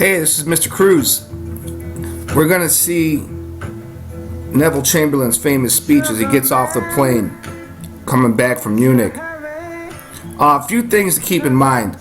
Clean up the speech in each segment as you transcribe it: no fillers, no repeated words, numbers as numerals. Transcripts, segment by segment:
Hey, this is Mr. Cruz. We're going to see Neville Chamberlain's famous speech as he gets off the plane coming back from Munich. A few things to keep in mind.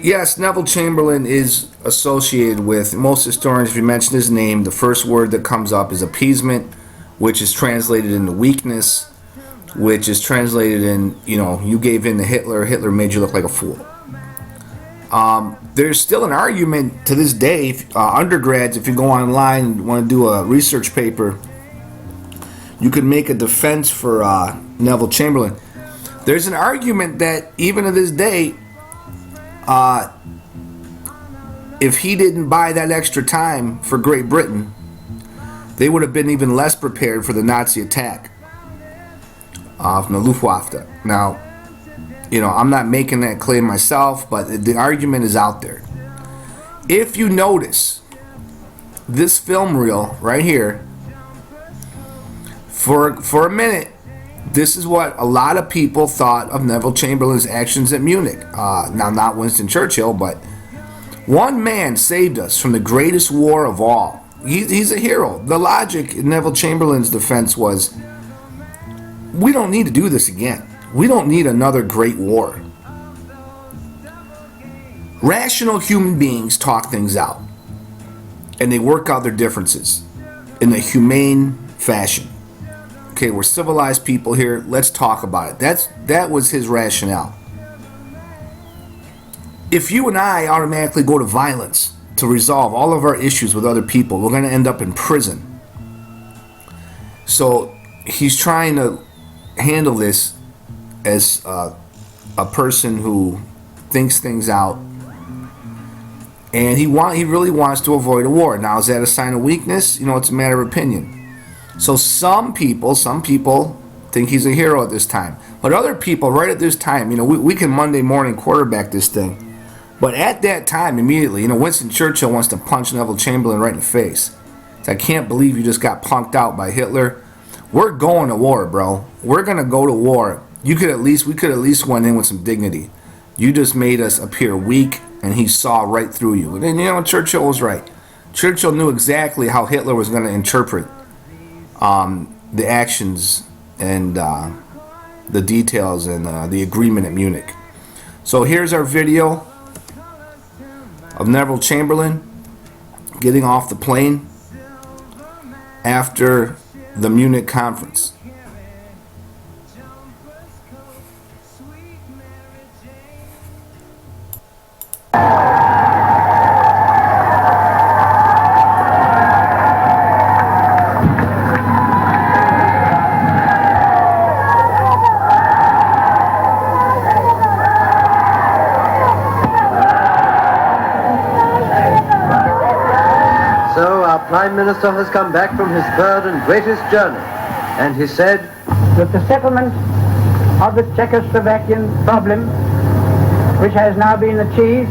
Yes, Neville Chamberlain is associated with, most historians, if you mention his name, the first word that comes up is appeasement, which is translated into weakness, which is translated in, you gave in to Hitler, Hitler made you look like a fool. There's still an argument to this day, undergrads, if you go online and want to do a research paper, you could make a defense for Neville Chamberlain. There's an argument that even to this day, if he didn't buy that extra time for Great Britain, they would have been even less prepared for the Nazi attack from the Luftwaffe. Now, I'm not making that claim myself, but the argument is out there. If you notice this film reel right here, for a minute, this is what a lot of people thought of Neville Chamberlain's actions at Munich. Now, not Winston Churchill, but one man saved us from the greatest war of all. He's a hero. The logic in Neville Chamberlain's defense was, we don't need to do this again. We don't need another great war. Rational human beings talk things out, and they work out their differences in a humane fashion. Okay, we're civilized people here. Let's talk about it. That was his rationale. If you and I automatically go to violence to resolve all of our issues with other people, we're going to end up in prison. So he's trying to handle this as a person who thinks things out, and he really wants to avoid a war. Now, is that a sign of weakness? It's a matter of opinion. So some people think he's a hero at this time, but other people right at this time, we can Monday morning quarterback this thing, but at that time immediately, Winston Churchill wants to punch Neville Chamberlain right in the face. I can't believe you just got punked out by Hitler. We're going to war, bro. We're gonna go to war. We could at least went in with some dignity. You just made us appear weak, and he saw right through you. And Churchill was right. Churchill knew exactly how Hitler was going to interpret the actions and the details and the agreement at Munich. So here's our video of Neville Chamberlain getting off the plane after the Munich conference. Prime Minister has come back from his third and greatest journey, and he said that the settlement of the Czechoslovakian problem, which has now been achieved,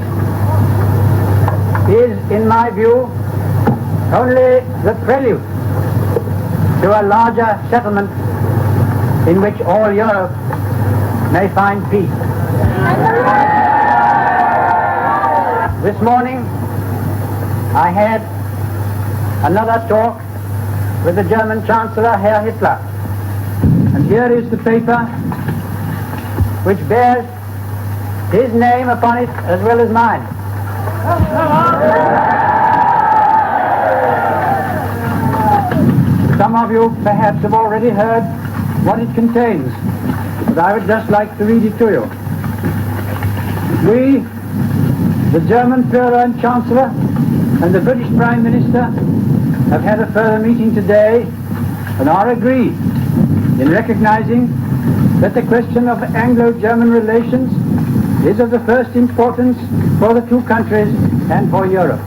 is, in my view, only the prelude to a larger settlement in which all Europe may find peace. This morning, I had another talk with the German Chancellor, Herr Hitler. And here is the paper which bears his name upon it as well as mine. Some of you perhaps have already heard what it contains, but I would just like to read it to you. We, the German Führer and Chancellor, and the British Prime Minister have had a further meeting today and are agreed in recognizing that the question of Anglo-German relations is of the first importance for the two countries and for Europe.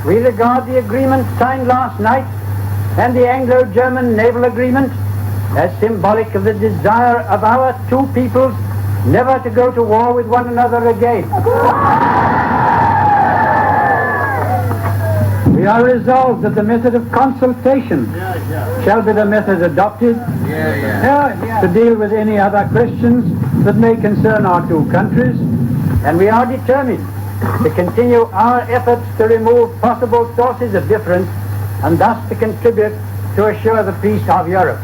We regard the agreement signed last night and the Anglo-German naval agreement as symbolic of the desire of our two peoples never to go to war with one another again. We are resolved that the method of consultation shall be the method adopted to deal with any other questions that may concern our two countries, and we are determined to continue our efforts to remove possible sources of difference and thus to contribute to assure the peace of Europe.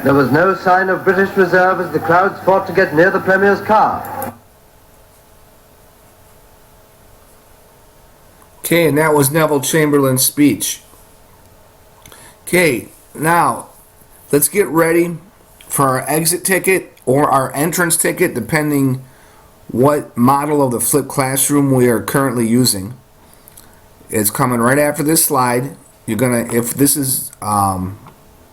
There was no sign of British reserve as the crowds fought to get near the Premier's car. Okay, and that was Neville Chamberlain's speech. Okay, now let's get ready for our exit ticket or our entrance ticket, depending what model of the flipped classroom we are currently using. It's coming right after this slide. You're gonna, if this is an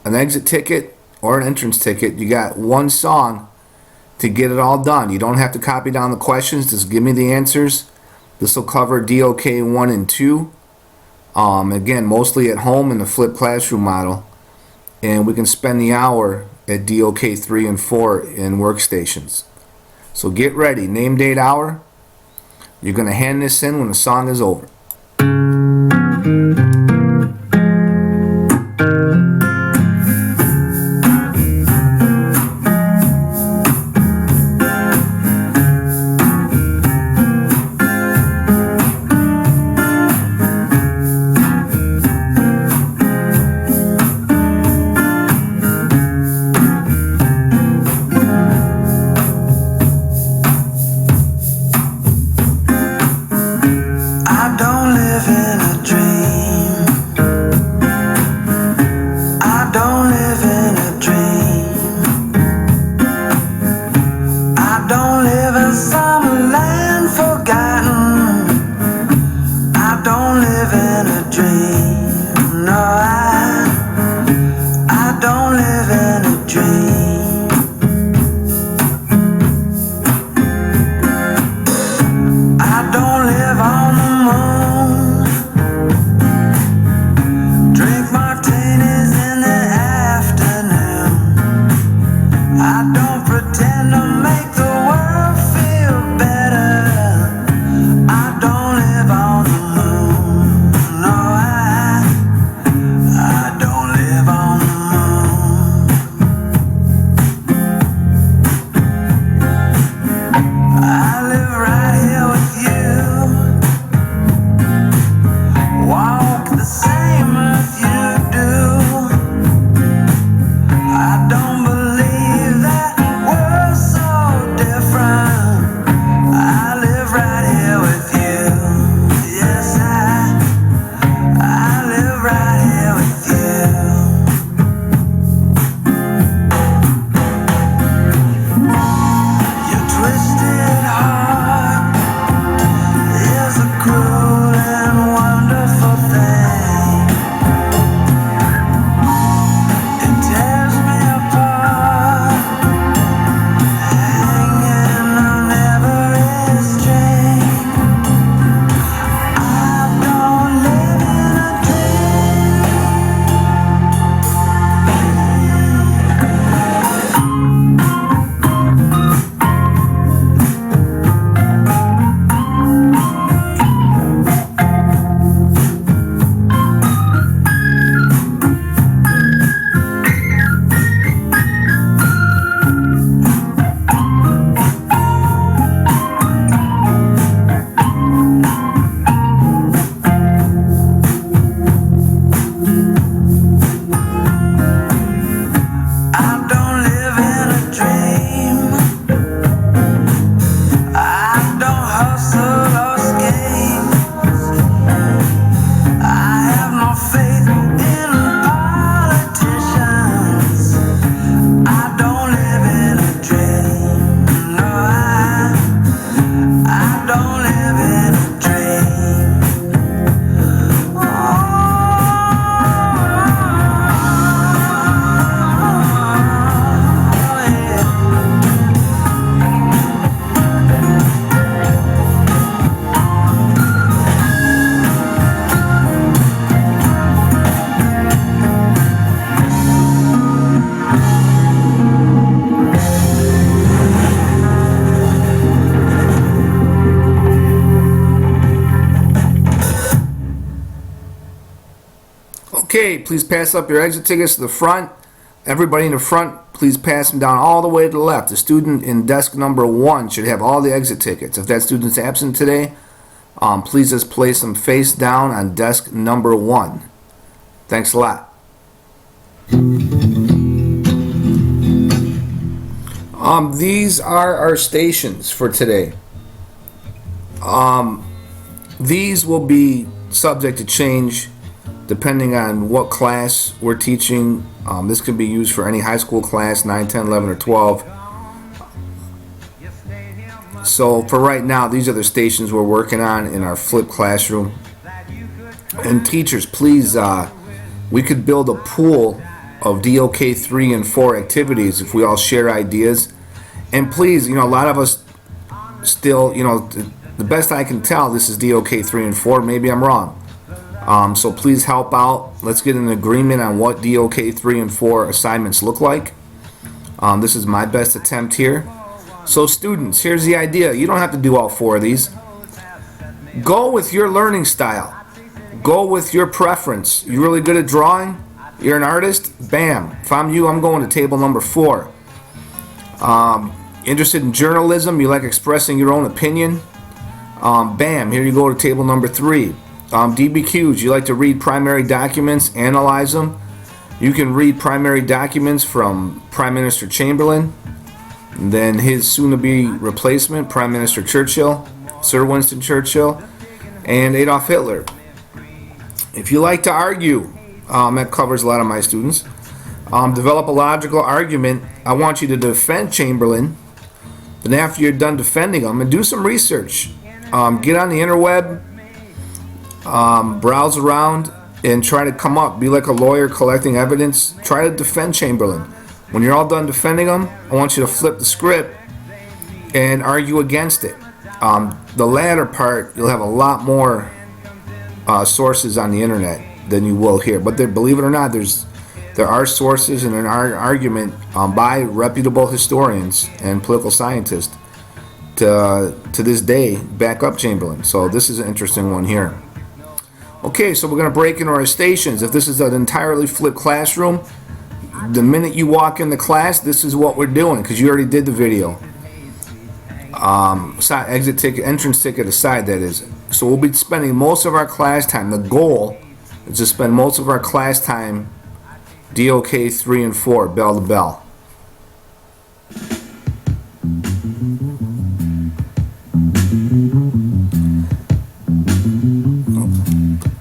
exit ticket or an entrance ticket, you got one song to get it all done. You don't have to copy down the questions, just give me the answers. This will cover DOK 1 and 2. Again, mostly at home in the flipped classroom model. And we can spend the hour at DOK 3 and 4 in workstations. So get ready, name, date, hour. You're going to hand this in when the song is over. I don't live on the moon. No, I Okay, please pass up your exit tickets to the front. Everybody in the front, please pass them down all the way to the left. The student in desk number 1 should have all the exit tickets. If that student's absent today, please just place them face down on desk number 1. Thanks a lot. These are our stations for today. These will be subject to change depending on what class we're teaching. This could be used for any high school class, 9, 10, 11, or 12. So for right now, these are the stations we're working on in our flipped classroom. And teachers, please, we could build a pool of DOK 3 and 4 activities if we all share ideas. And please, a lot of us still, the best I can tell, this is DOK 3 and 4. Maybe I'm wrong. So please help out. Let's get an agreement on what DOK 3 and 4 assignments look like. This is my best attempt here. So students, here's the idea. You don't have to do all 4 of these. Go with your learning style. Go with your preference. You're really good at drawing? You're an artist? Bam. If I'm you, I'm going to table number 4. Interested in journalism? You like expressing your own opinion? Bam. Here you go to table number 3. DBQs, you like to read primary documents, analyze them. You can read primary documents from Prime Minister Chamberlain, then his soon-to-be replacement, Prime Minister Churchill, Sir Winston Churchill, and Adolf Hitler. If you like to argue, that covers a lot of my students. Develop a logical argument. I want you to defend Chamberlain. Then after you're done defending him, and do some research. Get on the interweb. Browse around and try to come up, be like a lawyer collecting evidence. Try to defend Chamberlain. When you're all done defending him, I want you to flip the script and argue against it. The latter part, you'll have a lot more sources on the internet than you will here. But believe it or not, there are sources and an argument by reputable historians and political scientists to this day back up Chamberlain. So this is an interesting one here. Okay, so we're going to break into our stations. If this is an entirely flipped classroom, the minute you walk in the class, this is what we're doing, because you already did the video. Exit ticket, entrance ticket aside, that is. So we'll be spending most of our class time. The goal is to spend most of our class time DOK 3 and 4, bell to bell.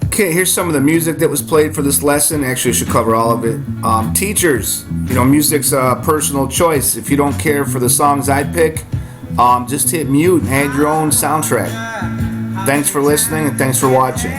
Okay, here's some of the music that was played for this lesson. Actually, I should cover all of it. Teachers, music's a personal choice. If you don't care for the songs I pick, just hit mute and add your own soundtrack. Thanks for listening and thanks for watching.